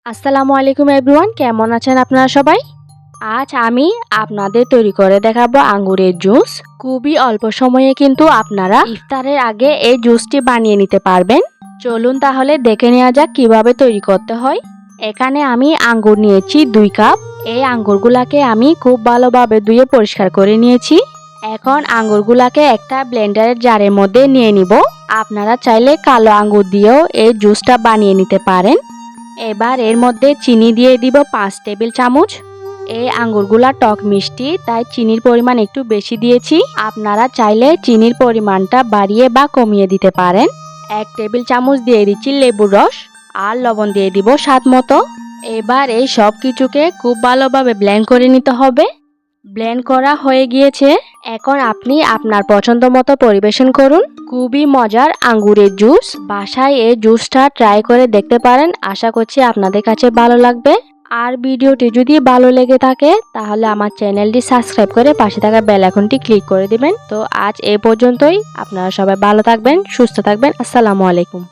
আসসালামু আলাইকুম এভরিওয়ান, কেমন আছেন আপনারা সবাই? আজ আমি আপনাদের তৈরি করে দেখাবো আঙ্গুরের জুস। খুবই অল্প সময়ে কিন্তু আপনারা ইফতারের আগে এই জুসটি বানিয়ে নিতে পারবেন। চলুন তাহলে দেখে নেওয়া যাক কিভাবে তৈরি করতে হয়। এখানে আমি আঙ্গুর নিয়েছি 2 কাপ। এই আঙ্গুরগুলাকে আমি খুব ভালোভাবে ধুয়ে পরিষ্কার করে নিয়েছি। এখন আঙ্গুরগুলাকে একটা ব্লেন্ডারের জারের মধ্যে নিয়ে নিব। আপনারা চাইলে কালো আঙ্গুর দিয়েও এই জুসটা বানিয়ে নিতে পারেন। এবার এর মধ্যে চিনি দিয়ে দিব 5 টেবিল চামচ। এই আঙ্গুরগুলা টক মিষ্টি, তাই চিনির পরিমাণ একটু বেশি দিয়েছি। আপনারা চাইলে চিনির পরিমাণটা বাড়িয়ে বা কমিয়ে দিতে পারেন। 1 টেবিল চামচ দিয়ে দিচ্ছি লেবুর রস, আর লবণ দিয়ে দিব স্বাদ মতো। এবার এই সব কিছুকে খুব ভালোভাবে ব্লেন্ড করে নিতে হবে। ব্লেন্ড করা হয়ে গিয়েছে। এখন আপনি আপনার পছন্দ মতো পরিবেশন করুন। খুবই মজার আঙ্গুরের জুস। বাসায় এই জুসটা ট্রাই করে দেখতে পারেন। আশা করছি আপনাদের কাছে ভালো লাগবে। আর ভিডিওটি যদি ভালো লেগে থাকে তাহলে আমার চ্যানেলটি সাবস্ক্রাইব করে পাশে থাকা বেল আইকনটি ক্লিক করে দিবেন। তো আজ এই পর্যন্তই। আপনারা সবাই ভালো থাকবেন, সুস্থ থাকবেন। আসসালামু আলাইকুম।